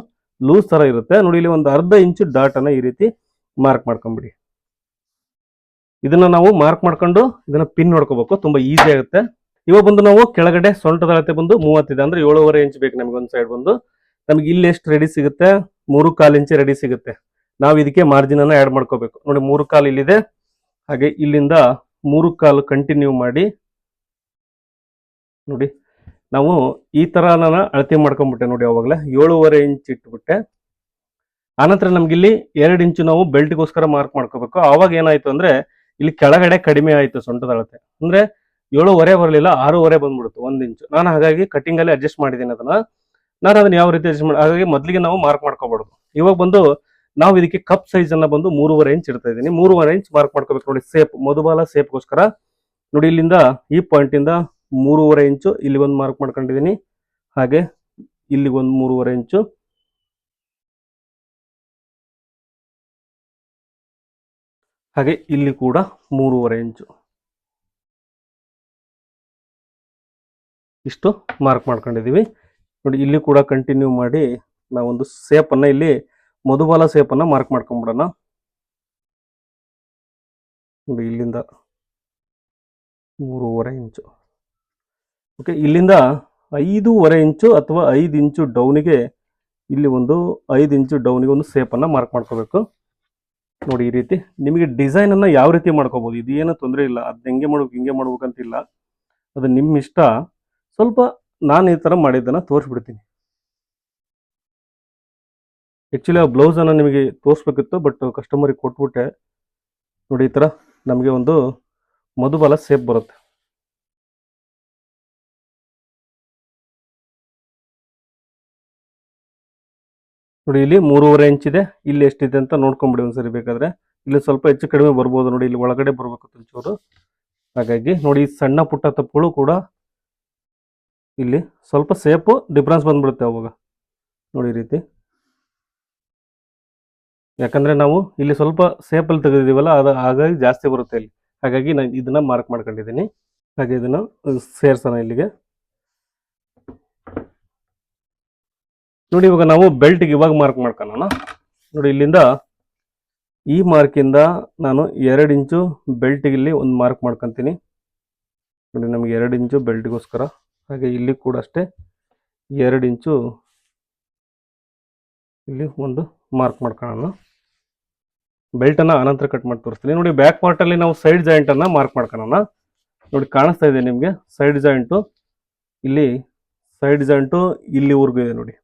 ಲೂಸ್ ತರ ಇರುತ್ತೆ ನೋಡಿ. ಇಲ್ಲಿ ಒಂದು 1/2 ಇಂಚು ಡಾಟ್ ಅನ್ನ ಈ ರೀತಿ ಮಾರ್ಕ್ ಮಾಡ್ಕೊಂಡ್ಬಿಡಿ. ಇದನ್ನ ನಾವು ಮಾರ್ಕ್ ಮಾಡ್ಕೊಂಡು ಇದನ್ನ ಪಿನ್ ನೋಡ್ಕೋಬೇಕು, ತುಂಬಾ ಈಸಿ ಆಗುತ್ತೆ. ಇವಾಗ ಬಂದು ನಾವು ಕೆಳಗಡೆ ಸೊಂಟದ ಅಳತೆ ಬಂದು 30 ಇದೆ, ಅಂದ್ರೆ 7.5 ಇಂಚ್ ಬೇಕು ನಮಗೆ. ಒಂದು ಸೈಡ್ ಬಂದು ನಮ್ಗೆ ಇಲ್ಲಿ ಎಷ್ಟು ರೆಡಿ ಸಿಗುತ್ತೆ, 3.25 ಇಂಚ್ ರೆಡಿ ಸಿಗುತ್ತೆ. ನಾವು ಇದಕ್ಕೆ ಮಾರ್ಜಿನ್ ಅನ್ನ ಆಡ್ ಮಾಡ್ಕೋಬೇಕು ನೋಡಿ. 3.25 ಇಲ್ಲಿದೆ. ಹಾಗೆ ಇಲ್ಲಿಂದ 3.25 ಕಂಟಿನ್ಯೂ ಮಾಡಿ ನೋಡಿ. ನಾವು ಈ ತರ ನಾನು ಅಳತೆ ಮಾಡ್ಕೊಂಡ್ಬಿಟ್ಟೆ ನೋಡಿ. ಅವಾಗಲೇ 7.5 ಇಂಚ್ ಇಟ್ಬಿಟ್ಟೆ. ಆನಂತರ ನಮ್ಗೆ ಇಲ್ಲಿ 2 ಇಂಚು ನಾವು ಬೆಲ್ಟ್ಗೋಸ್ಕರ ಮಾರ್ಕ್ ಮಾಡ್ಕೋಬೇಕು. ಆವಾಗ ಏನಾಯ್ತು ಅಂದ್ರೆ ಇಲ್ಲಿ ಕೆಳಗಡೆ ಕಡಿಮೆ ಆಯ್ತು ಸೊಂಟದ ಅಳತೆ. ಅಂದ್ರೆ 7.5 ಬರಲಿಲ್ಲ, 6.5 ಬಂದ್ಬಿಡ್ತು 1 ಇಂಚು. ನಾನು ಹಾಗಾಗಿ ಕಟಿಂಗ್ ಅಲ್ಲಿ ಅಡ್ಜಸ್ಟ್ ಮಾಡಿದ್ದೀನಿ ಅದನ್ನ. ನಾನು ಅದನ್ನ ಯಾವ ರೀತಿ ಅಡ್ಜಸ್ಟ್ ಮಾಡಿ, ಹಾಗಾಗಿ ಮೊದಲಿಗೆ ನಾವು ಮಾರ್ಕ್ ಮಾಡ್ಕೋಬಾರ್ದು. ಇವಾಗ ಬಂದು ನಾವು ಇದಕ್ಕೆ ಕಪ್ ಸೈಜ್ ಅನ್ನ ಬಂದು 3.5 ಇಂಚ್ ಇಡ್ತಾ ಇದ್ದೀನಿ. 3.5 ಇಂಚ್ ಮಾರ್ಕ್ ಮಾಡ್ಕೋಬೇಕು ನೋಡಿ. ಸೇಪ್ ಮಧುಬಾಲ ಸೇಪ್ಗೋಸ್ಕರ ನೋಡಿ, ಇಲ್ಲಿಂದ ಈ ಪಾಯಿಂಟ್ ಇಂದ 3.5 ಇಂಚು ಇಲ್ಲಿ ಒಂದು ಮಾರ್ಕ್ ಮಾಡ್ಕೊಂಡಿದ್ದೀನಿ. ಹಾಗೆ ಇಲ್ಲಿ ಒಂದು 3.5 ಇಂಚು, ಹಾಗೆ ಇಲ್ಲಿ ಕೂಡ 3.5 ಇಂಚು ಇಷ್ಟು ಮಾರ್ಕ್ ಮಾಡ್ಕೊಂಡಿದೀವಿ ನೋಡಿ. ಇಲ್ಲಿ ಕೂಡ ಕಂಟಿನ್ಯೂ ಮಾಡಿ ನಾವೊಂದು ಸೇಪ್ ಅನ್ನ ಇಲ್ಲಿ ಮಧುಬಾಲ ಸೇಪ್ ಅನ್ನ ಮಾರ್ಕ್ ಮಾಡ್ಕೊಂಡ್ಬಿಡೋಣ ನೋಡಿ. ಇಲ್ಲಿಂದ 3.5 ಇಂಚು. ಓಕೆ, ಇಲ್ಲಿಂದ 5.5 ಇಂಚು ಅಥವಾ 5 ಇಂಚು ಡೌನಿಗೆ, ಇಲ್ಲಿ ಒಂದು 5 ಇಂಚು ಡೌನಿಗೆ ಒಂದು ಸೇಪ್ ಅನ್ನ ಮಾರ್ಕ್ ಮಾಡ್ಕೋಬೇಕು ನೋಡಿ. ಈ ರೀತಿ ನಿಮಗೆ ಡಿಸೈನ್ ಅನ್ನ ಯಾವ ರೀತಿ ಮಾಡ್ಕೋಬಹುದು, ಇದು ಏನು ತೊಂದರೆ ಇಲ್ಲ. ಅದ್ ಹೆಂಗೆ ಮಾಡ್ಬೇಕು ಹಿಂಗೆ ಮಾಡ್ಬೇಕಂತಿಲ್ಲ, ಅದು ನಿಮ್ಮ ಇಷ್ಟ. ಸ್ವಲ್ಪ ನಾನು ಈ ತರ ಮಾಡಿದ್ದನ್ನ ತೋರಿಸ್ಬಿಡ್ತೀನಿ. ಆಕ್ಚುಲಿ ಆ ಬ್ಲೌಸ್ ಅನ್ನ ನಿಮಗೆ ತೋರಿಸ್ಬೇಕಿತ್ತು, ಬಟ್ ಕಸ್ಟಮರಿಗೆ ಕೊಟ್ಬಿಟ್ಟೆ ನೋಡಿ. ಈ ತರ ನಮಗೆ ಒಂದು ಮಧುಬಾಲ ಸೇಪ್ ಬರುತ್ತೆ ನೋಡಿ. ಇಲ್ಲಿ 3.5 ಇಂಚ್ ಇದೆ. ಇಲ್ಲಿ ಎಷ್ಟಿದೆ ಅಂತ ನೋಡ್ಕೊಂಬಿಡಿ ಒಂದ್ಸರಿ ಬೇಕಾದ್ರೆ. ಇಲ್ಲಿ ಸ್ವಲ್ಪ ಹೆಚ್ಚು ಕಡಿಮೆ ಬರ್ಬೋದು ನೋಡಿ. ಇಲ್ಲಿ ಒಳಗಡೆ ಬರ್ಬೇಕು ಒಂಚೂರು. ಹಾಗಾಗಿ ನೋಡಿ, ಸಣ್ಣ ಪುಟ್ಟ ತಪ್ಪುಗಳು ಕೂಡ ಇಲ್ಲಿ ಸ್ವಲ್ಪ ಸೇಪು ಡಿಫ್ರೆನ್ಸ್ ಬಂದ್ಬಿಡುತ್ತೆ ಅವಾಗ ನೋಡಿ. ಈ ರೀತಿ, ಯಾಕಂದ್ರೆ ನಾವು ಇಲ್ಲಿ ಸ್ವಲ್ಪ ಸೇಪಲ್ಲಿ ತೆಗೆದಿದ್ದೀವಲ್ಲ, ಅದು ಹಾಗಾಗಿ ಜಾಸ್ತಿ ಬರುತ್ತೆ ಇಲ್ಲಿ. ಹಾಗಾಗಿ ನಾನು ಇದನ್ನ ಮಾರ್ಕ್ ಮಾಡ್ಕೊಂಡಿದ್ದೀನಿ. ಹಾಗೆ ಇದನ್ನ ಸೇರ್ಸೋಣ ಇಲ್ಲಿಗೆ ನೋಡಿ. ಇವಾಗ ನಾವು ಬೆಲ್ಟ್ಗೆ ಇವಾಗ ಮಾರ್ಕ್ ಮಾಡ್ಕೊಳ್ಳೋಣ ನೋಡಿ. ಇಲ್ಲಿಂದ ಈ ಮಾರ್ಕಿಂದ ನಾನು 2 ಇಂಚು ಬೆಲ್ಟ್ಗೆ ಇಲ್ಲಿ ಒಂದು ಮಾರ್ಕ್ ಮಾಡ್ಕೊತೀನಿ ನೋಡಿ. ನಮಗೆ 2 ಇಂಚು ಬೆಲ್ಟ್ಗೋಸ್ಕರ. ಹಾಗೆ ಇಲ್ಲಿ ಕೂಡ ಅಷ್ಟೇ 2 ಇಂಚು ಇಲ್ಲಿ ಒಂದು ಮಾರ್ಕ್ ಮಾಡ್ಕೊಳ್ಳೋಣ. ಬೆಲ್ಟನ್ನು ಆನಂತರ ಕಟ್ ಮಾಡಿ ತೋರಿಸ್ತೀನಿ. ನೋಡಿ ಬ್ಯಾಕ್ ಪಾರ್ಟಲ್ಲಿ ನಾವು ಸೈಡ್ ಜಾಯಿಂಟನ್ನು ಮಾರ್ಕ್ ಮಾಡ್ಕೊಳ್ಳೋಣ. ನೋಡಿ ಕಾಣಿಸ್ತಾ ಇದೆ ನಿಮಗೆ ಸೈಡ್ ಜಾಯಿಂಟು, ಇಲ್ಲಿ ಸೈಡ್ ಜಾಯಿಂಟು ಇಲ್ಲಿವರೆಗೂ ಇದೆ ನೋಡಿ.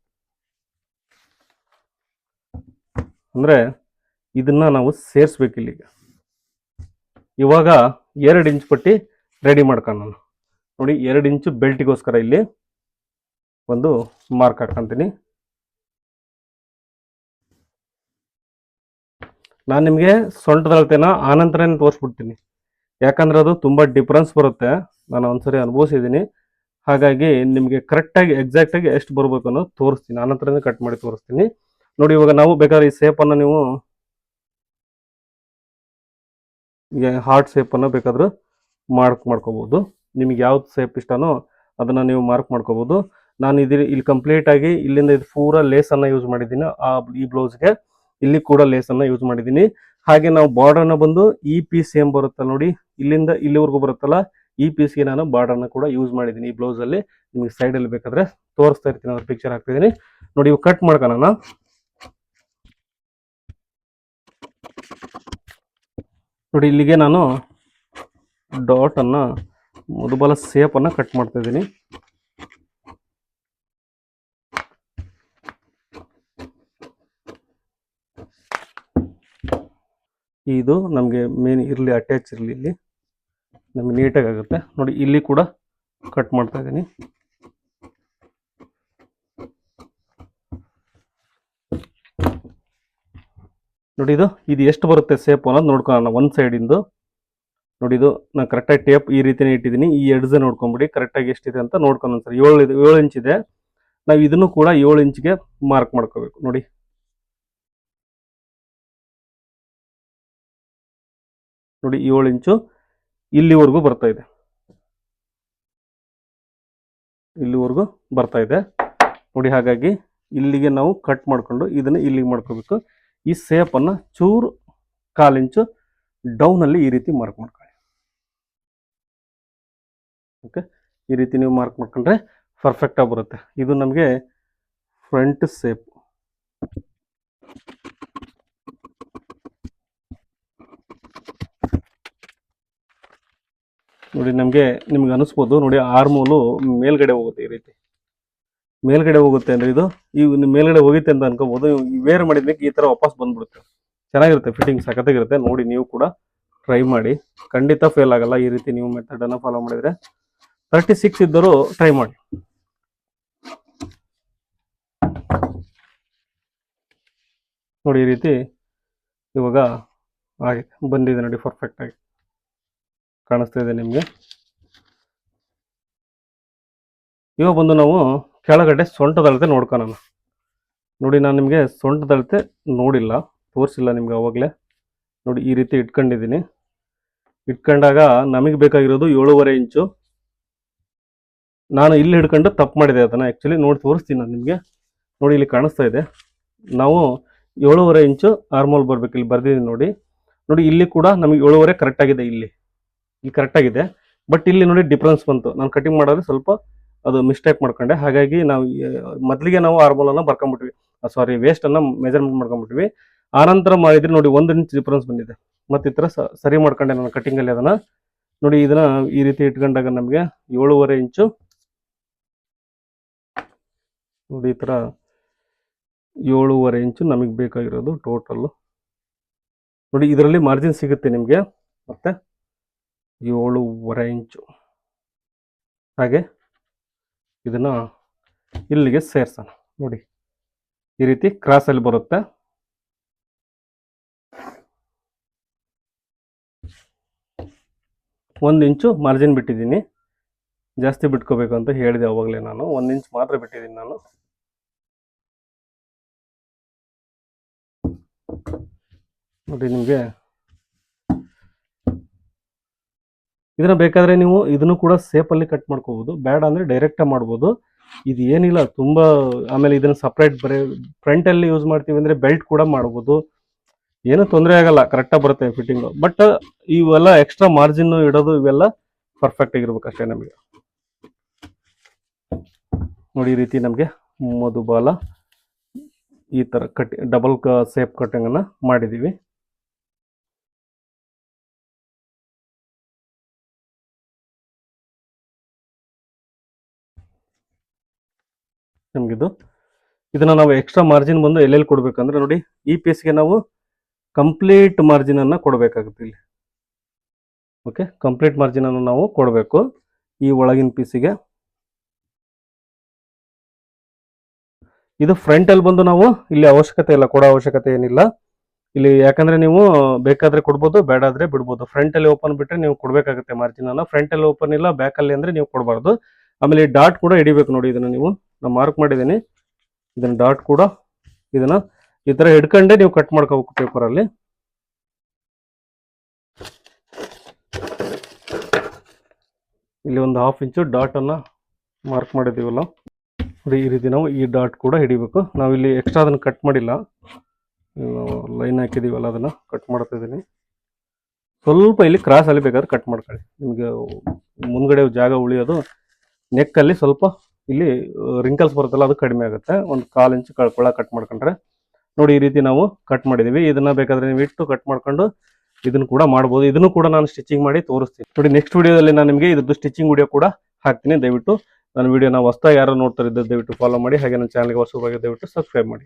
ಅಂದರೆ ಇದನ್ನು ನಾವು ಸೇರಿಸ್ಬೇಕು ಇಲ್ಲಿಗೆ. ಇವಾಗ 2 ಇಂಚ್ ಪಟ್ಟಿ ರೆಡಿ ಮಾಡ್ಕೊಳ್ಳೋಣ. ನೋಡಿ 2 ಇಂಚು ಬೆಲ್ಟಿಗೋಸ್ಕರ ಇಲ್ಲಿ ಒಂದು ಮಾರ್ಕ್ ಹಾಕ್ಕೊಂತೀನಿ. ನಾನು ನಿಮಗೆ ಸೊಂಟದ ಅಳತೆನ ಆನಂತರನೇ ತೋರಿಸ್ಬಿಡ್ತೀನಿ, ಯಾಕಂದ್ರೆ ಅದು ತುಂಬ ಡಿಫ್ರೆನ್ಸ್ ಬರುತ್ತೆ. ನಾನು ಒಂದ್ಸರಿ ಅನುಭವಿಸಿದ್ದೀನಿ, ಹಾಗಾಗಿ ನಿಮಗೆ ಕರೆಕ್ಟಾಗಿ ಎಕ್ಸಾಕ್ಟಾಗಿ ಎಷ್ಟು ಬರಬೇಕು ಅನ್ನೋದು ತೋರಿಸ್ತೀನಿ, ಆನಂತರನೇ ಕಟ್ ಮಾಡಿ ತೋರಿಸ್ತೀನಿ. ನೋಡಿ ಇವಾಗ ನಾವು ಬೇಕಾದ್ರೆ ಈ ಶೇಪನ್ನು ನೀವು ಹಾರ್ಟ್ ಶೇಪನ್ನು ಬೇಕಾದ್ರೂ ಮಾಡ್ಕೋಬೋದು. ನಿಮಗೆ ಯಾವ್ದು ಶೇಪ್ ಇಷ್ಟನೋ ಅದನ್ನು ನೀವು ಮಾರ್ಕ್ ಮಾಡ್ಕೋಬೋದು. ನಾನು ಇಲ್ಲಿ ಕಂಪ್ಲೀಟಾಗಿ ಇಲ್ಲಿಂದ ಇದು ಪೂರ ಲೇಸನ್ನು ಯೂಸ್ ಮಾಡಿದ್ದೀನಿ. ಈ ಬ್ಲೌಸ್ಗೆ ಇಲ್ಲಿ ಕೂಡ ಲೇಸನ್ನು ಯೂಸ್ ಮಾಡಿದ್ದೀನಿ. ಹಾಗೆ ನಾವು ಬಾರ್ಡರ್ನ ಬಂದು ಈ ಪೀಸ್ ಸೇಮ್ ಬರುತ್ತಲ್ಲ ನೋಡಿ, ಇಲ್ಲಿಂದ ಇಲ್ಲಿವರೆಗೂ ಬರುತ್ತಲ್ಲ, ಈ ಪೀಸ್ಗೆ ನಾನು ಬಾರ್ಡರ್ನ ಕೂಡ ಯೂಸ್ ಮಾಡಿದ್ದೀನಿ ಈ ಬ್ಲೌಸಲ್ಲಿ. ನಿಮಗೆ ಸೈಡಲ್ಲಿ ಬೇಕಾದ್ರೆ ತೋರಿಸ್ತಾ ಇರ್ತೀನಿ, ಅದ್ರ ಪಿಕ್ಚರ್ ಹಾಕ್ತಿದ್ದೀನಿ ನೋಡಿ. ಇವು ಕಟ್ ಮಾಡ್ಕೊಳ್ಳೋಣ. ನೋಡಿ ಇಲ್ಲಿಗೆ ನಾನು ಡಾಟನ್ನು ಮೊದಲ ಶೇಪನ್ನು ಕಟ್ ಮಾಡ್ತಾ ಇದ್ದೀನಿ. ಇದು ನಮಗೆ ಮೇನ್ ಇರಲಿ, ಅಟ್ಯಾಚ್ ಇರಲಿ, ಇಲ್ಲಿ ನಮಗೆ ನೀಟಾಗಿ ಆಗುತ್ತೆ. ನೋಡಿ ಇಲ್ಲಿ ಕೂಡ ಕಟ್ ಮಾಡ್ತಾ ಇದ್ದೀನಿ. ನೋಡಿ ಇದು ಎಷ್ಟು ಬರುತ್ತೆ ಶೇಪ್ ಅನ್ನೋದು ನೋಡ್ಕೊಳ್ಳೋಣ ಒಂದು ಸೈಡಿಂದು. ನೋಡಿ ಇದು ನಾನು ಕರೆಕ್ಟಾಗಿ ಟೇಪ್ ಈ ರೀತಿನೇ ಇಟ್ಟಿದ್ದೀನಿ. ಈ ಎಡ್ಜ್ ನೋಡ್ಕೊಂಬಿಡಿ ಕರೆಕ್ಟಾಗಿ ಎಷ್ಟಿದೆ ಅಂತ ನೋಡ್ಕೊಂಡು ಒಂದ್ಸರಿ. 7 ಇಂಚ್ ಇದೆ, ನಾವು ಇದನ್ನು ಕೂಡ 7 ಇಂಚ್ಗೆ ಮಾರ್ಕ್ ಮಾಡ್ಕೋಬೇಕು. ನೋಡಿ ನೋಡಿ 7 ಇಂಚು ಇಲ್ಲಿವರೆಗೂ ಬರ್ತಾ ಇದೆ, ಇಲ್ಲಿವರೆಗೂ ಬರ್ತಾ ಇದೆ ನೋಡಿ. ಹಾಗಾಗಿ ಇಲ್ಲಿಗೆ ನಾವು ಕಟ್ ಮಾಡಿಕೊಂಡು ಇದನ್ನು ಇಲ್ಲಿಗೆ ಮಾಡ್ಕೋಬೇಕು. ಈ ಶೇಪನ್ನು ಚೂರು 1/4 ಇಂಚು ಡೌನಲ್ಲಿ ಈ ರೀತಿ ಮಾರ್ಕ್ ಮಾಡ್ಕೊಳ್ಳಿ. ಓಕೆ, ಈ ರೀತಿ ನೀವು ಮಾರ್ಕ್ ಮಾಡ್ಕೊಂಡ್ರೆ ಪರ್ಫೆಕ್ಟಾಗಿ ಬರುತ್ತೆ. ಇದು ನಮಗೆ ಫ್ರಂಟ್ ಶೇಪ್. ನೋಡಿ ನಿಮ್ಗೆ ಅನಿಸ್ಬೋದು ನೋಡಿ, ಆರ್ಮೋಲು ಮೇಲ್ಗಡೆ ಹೋಗುತ್ತೆ, ಈ ರೀತಿ ಮೇಲ್ಗಡೆ ಹೋಗುತ್ತೆ ಅಂದರೆ ಇದು ಮೇಲ್ಗಡೆ ಹೋಗುತ್ತೆ ಅಂತ ಅನ್ಕೋಬಹುದು. ವೇರ್ ಮಾಡಿದ್ಮೇಲೆ ಈ ಥರ ವಾಪಸ್ ಬಂದ್ಬಿಡುತ್ತೆ. ಚೆನ್ನಾಗಿರುತ್ತೆ, ಫಿಟ್ಟಿಂಗ್ ಸಖತ್ತಾಗಿರುತ್ತೆ. ನೋಡಿ ನೀವು ಕೂಡ ಟ್ರೈ ಮಾಡಿ, ಖಂಡಿತ ಫೇಲ್ ಆಗಲ್ಲ. ಈ ರೀತಿ ನೀವು ಮೆಥಡನ್ನು ಫಾಲೋ ಮಾಡಿದರೆ 36 ಇದ್ದರೂ ಟ್ರೈ ಮಾಡಿ. ನೋಡಿ ಈ ರೀತಿ ಇವಾಗ ಹಾಗೆ ಬಂದಿದೆ ನೋಡಿ, ಪರ್ಫೆಕ್ಟಾಗಿ ಕಾಣಿಸ್ತಾ ಇದೆ ನಿಮಗೆ. ಇವಾಗ ಬಂದು ನಾವು ಕೆಳಗಡೆ ಸೊಂಟದ ಅಳತೆ ನೋಡ್ಕೊಳ್ಳೋಣ. ನೋಡಿ ನಾನು ನಿಮಗೆ ಸೊಂಟದ ಅಳತೆ ನೋಡಿಲ್ಲ, ತೋರಿಸಿಲ್ಲ ನಿಮ್ಗೆ ಅವಾಗಲೇ. ನೋಡಿ ಈ ರೀತಿ ಇಟ್ಕೊಂಡಿದ್ದೀನಿ. ಇಟ್ಕೊಂಡಾಗ ನಮಗೆ ಬೇಕಾಗಿರೋದು 7.5 ಇಂಚು. ನಾನು ಇಲ್ಲಿ ಹಿಡ್ಕೊಂಡು ತಪ್ಪು ಮಾಡಿದೆ ಅದನ್ನು, ಆ್ಯಕ್ಚುಲಿ ನೋಡಿ ತೋರಿಸ್ತೀನಿ ನಾನು ನಿಮಗೆ. ನೋಡಿ ಇಲ್ಲಿ ಕಾಣಿಸ್ತಾ ಇದೆ, ನಾವು 7.5 ಇಂಚು ಆರ್ಮೋಲ್ ಬರಬೇಕು. ಇಲ್ಲಿ ಬರ್ದಿದ್ದೀನಿ ನೋಡಿ. ನೋಡಿ ಇಲ್ಲಿ ಕೂಡ ನಮಗೆ 7.5 ಕರೆಕ್ಟಾಗಿದೆ, ಇಲ್ಲಿ ಕರೆಕ್ಟಾಗಿದೆ. ಬಟ್ ಇಲ್ಲಿ ನೋಡಿ ಡಿಫ್ರೆನ್ಸ್ ಬಂತು. ನಾನು ಕಟಿಂಗ್ ಮಾಡೋದ್ರೆ ಸ್ವಲ್ಪ ಅದು ಮಿಸ್ಟೇಕ್ ಮಾಡ್ಕೊಂಡೆ. ಹಾಗಾಗಿ ನಾವು ಮೊದಲಿಗೆ ನಾವು ಆರ್ಮೋಲನ್ನು ಬರ್ಕೊಂಡ್ಬಿಟ್ವಿ, ಸಾರಿ ವೇಸ್ಟನ್ನು ಮೆಜರ್ಮೆಂಟ್ ಮಾಡ್ಕೊಂಡ್ಬಿಟ್ವಿ. ಆನಂತರ ಮಾಡಿದ್ರೆ ನೋಡಿ 1 ಇಂಚ್ ಡಿಫ್ರೆನ್ಸ್ ಬಂದಿದೆ. ಮತ್ತು ಈ ಥರ ಸರಿ ಮಾಡ್ಕೊಂಡೆ ನಾನು ಕಟಿಂಗಲ್ಲಿ ಅದನ್ನು. ನೋಡಿ ಇದನ್ನು ಈ ರೀತಿ ಇಟ್ಕೊಂಡಾಗ ನಮಗೆ 7.5 ಇಂಚು ನೋಡಿ, ಈ ಥರ 7.5 ಇಂಚು ನಮಗೆ ಬೇಕಾಗಿರೋದು ಟೋಟಲ್ಲು. ನೋಡಿ ಇದರಲ್ಲಿ ಮಾರ್ಜಿನ್ ಸಿಗುತ್ತೆ ನಿಮಗೆ. ಮತ್ತೆ 7.5 ಇಂಚು ಹಾಗೆ ಇದನ್ನು ಇಲ್ಲಿಗೆ ಸೇರಿಸೋಣ. ನೋಡಿ ಈ ರೀತಿ ಕ್ರಾಸಲ್ಲಿ ಬರುತ್ತೆ. ಒಂದು ಇಂಚು ಮಾರ್ಜಿನ್ ಬಿಟ್ಟಿದ್ದೀನಿ, ಜಾಸ್ತಿ ಬಿಟ್ಕೋಬೇಕು ಅಂತ ಹೇಳಿದೆ ಅವಾಗಲೇ ನಾನು. 1 ಇಂಚ್ ಮಾತ್ರ ಬಿಟ್ಟಿದ್ದೀನಿ ನಾನು. ನೋಡಿ ನಿಮಗೆ ಇದನ್ನ ಬೇಕಾದರೆ ನೀವು ಇದನ್ನು ಕೂಡ ಸೇಪಲ್ಲಿ ಕಟ್ ಮಾಡ್ಕೋಬೋದು, ಬೇಡ ಅಂದರೆ ಡೈರೆಕ್ಟಾಗಿ ಮಾಡ್ಬೋದು. ಇದು ಏನಿಲ್ಲ ತುಂಬ. ಆಮೇಲೆ ಇದನ್ನು ಸಪ್ರೇಟ್ ಫ್ರಂಟಲ್ಲಿ ಯೂಸ್ ಮಾಡ್ತೀವಿ ಅಂದರೆ ಬೆಲ್ಟ್ ಕೂಡ ಮಾಡ್ಬೋದು, ಏನೂ ತೊಂದರೆ ಆಗಲ್ಲ, ಕರೆಕ್ಟಾಗಿ ಬರುತ್ತೆ ಫಿಟ್ಟಿಂಗು. ಬಟ್ ಇವೆಲ್ಲ ಎಕ್ಸ್ಟ್ರಾ ಮಾರ್ಜಿನ್ ಇಡೋದು ಇವೆಲ್ಲ ಪರ್ಫೆಕ್ಟ್ ಆಗಿರ್ಬೇಕು ಅಷ್ಟೇ ನಮಗೆ. ನೋಡಿ ಈ ರೀತಿ ನಮಗೆ ಮಧುಬಾಲ ಈ ತರ ಕಟ್ ಡಬಲ್ ಸೇಪ್ ಕಟ್ಟಿಂಗ್ ಅನ್ನ ಮಾಡಿದೀವಿ. ನಮ್ಗಿದು ಇದನ್ನ ನಾವು ಎಕ್ಸ್ಟ್ರಾ ಮಾರ್ಜಿನ್ ಬಂದು ಎಲ್ಲೆಲ್ಲಿ ಕೊಡ್ಬೇಕಂದ್ರೆ ನೋಡಿ, ಈ ಪೀಸ್ಗೆ ನಾವು ಕಂಪ್ಲೀಟ್ ಮಾರ್ಜಿನ್ ಅನ್ನ ಕೊಡಬೇಕಾಗುತ್ತೆ ಇಲ್ಲಿ. ಓಕೆ, ಕಂಪ್ಲೀಟ್ ಮಾರ್ಜಿನ್ ಅನ್ನು ನಾವು ಕೊಡಬೇಕು ಈ ಒಳಗಿನ ಪೀಸಿಗೆ. ಇದು ಫ್ರಂಟ್ ಅಲ್ಲಿ ಬಂದು ನಾವು ಇಲ್ಲಿ ಅವಶ್ಯಕತೆ ಇಲ್ಲ, ಕೊಡೋ ಅವಶ್ಯಕತೆ ಏನಿಲ್ಲ ಇಲ್ಲಿ, ಯಾಕಂದ್ರೆ ನೀವು ಬೇಕಾದ್ರೆ ಕೊಡ್ಬೋದು, ಬೇಡಾದ್ರೆ ಬಿಡ್ಬೋದು. ಫ್ರಂಟ್ ಅಲ್ಲಿ ಓಪನ್ ಬಿಟ್ರೆ ನೀವು ಕೊಡ್ಬೇಕಾಗುತ್ತೆ ಮಾರ್ಜಿನ್ ಅನ್ನ. ಫ್ರಂಟ್ ಅಲ್ಲಿ ಓಪನ್ ಇಲ್ಲ, ಬ್ಯಾಕ್ ಅಲ್ಲಿ ಅಂದ್ರೆ ನೀವು ಕೊಡಬಾರ್ದು. ಆಮೇಲೆ ಈ ಡಾಟ್ ಕೂಡ ಹಿಡಿಬೇಕು ನೋಡಿ, ಇದನ್ನ ನೀವು ನಾನು ಮಾರ್ಕ್ ಮಾಡಿದ್ದೀನಿ, ಇದನ್ನ ಡಾಟ್ ಕೂಡ ಇದನ್ನ ಈ ತರ ಹಿಡ್ಕೊಂಡೆ ನೀವು ಕಟ್ ಮಾಡ್ಕೋಬೇಕು ಪೇಪರ್ ಅಲ್ಲಿ. ಇಲ್ಲಿ ಒಂದು 1/2 ಇಂಚು ಡಾಟ್ ಅನ್ನ ಮಾರ್ಕ್ ಮಾಡಿದೀವಲ್ಲ ನೋಡಿ, ಈ ರೀತಿ ನಾವು ಈ ಡಾಟ್ ಕೂಡ ಹಿಡಿಬೇಕು. ನಾವು ಇಲ್ಲಿ ಎಕ್ಸ್ಟ್ರಾ ಅದನ್ನ ಕಟ್ ಮಾಡಿಲ್ಲ, ಲೈನ್ ಹಾಕಿದೀವಲ್ಲ ಅದನ್ನ ಕಟ್ ಮಾಡ್ತಾ ಇದೀನಿ. ಸ್ವಲ್ಪ ಇಲ್ಲಿ ಕ್ರಾಸ್ ಅಲ್ಲಿ ಬೇಕಾದ್ರೆ ಕಟ್ ಮಾಡ್ಕೊಳ್ಳಿ, ನಿಮ್ಗೆ ಮುಂದ್ಗಡೆ ಜಾಗ ಉಳಿಯೋದು. ನೆಕ್ ಅಲ್ಲಿ ಸ್ವಲ್ಪ ಇಲ್ಲಿ ರಿಂಕಲ್ಸ್ ಬರುತ್ತಲ್ಲ, ಅದು ಕಡಿಮೆ ಆಗುತ್ತೆ. ಒಂದು 1/4 ಇಂಚು ಕೊಳ ಕಟ್ ಮಾಡ್ಕೊಂಡ್ರೆ ನೋಡಿ, ಈ ರೀತಿ ನಾವು ಕಟ್ ಮಾಡಿದೀವಿ. ಇದನ್ನ ಬೇಕಾದ್ರೆ ನೀವು ಇಟ್ಟು ಕಟ್ ಮಾಡ್ಕೊಂಡು ಇದನ್ನು ಕೂಡ ಮಾಡ್ಬೋದು. ಇದನ್ನು ಕೂಡ ನಾನು ಸ್ಟಿಚಿಂಗ್ ಮಾಡಿ ತೋರಿಸ್ತೀನಿ ನೋಡಿ. ನೆಕ್ಸ್ಟ್ ವಿಡಿಯೋದಲ್ಲಿ ನಾನು ನಿಮಗೆ ಇದ್ರದ್ದು ಸ್ಟಿಚಿಂಗ್ ವಿಡಿಯೋ ಕೂಡ ಹಾಕ್ತೀನಿ. ದಯವಿಟ್ಟು ನನ್ನ ವಿಡಿಯೋನ ಹೊಸದಾಗಿ ಯಾರು ನೋಡ್ತಾ ಇದ್ದ ದಯವಿಟ್ಟು ಫಾಲೋ ಮಾಡಿ. ಹಾಗೆ ನನ್ನ ಚಾನಲ್ಗೆ ಹೊಸದಾಗಿ ದಯವಿಟ್ಟು ಸಬ್ಸ್ಕ್ರೈಬ್ ಮಾಡಿ.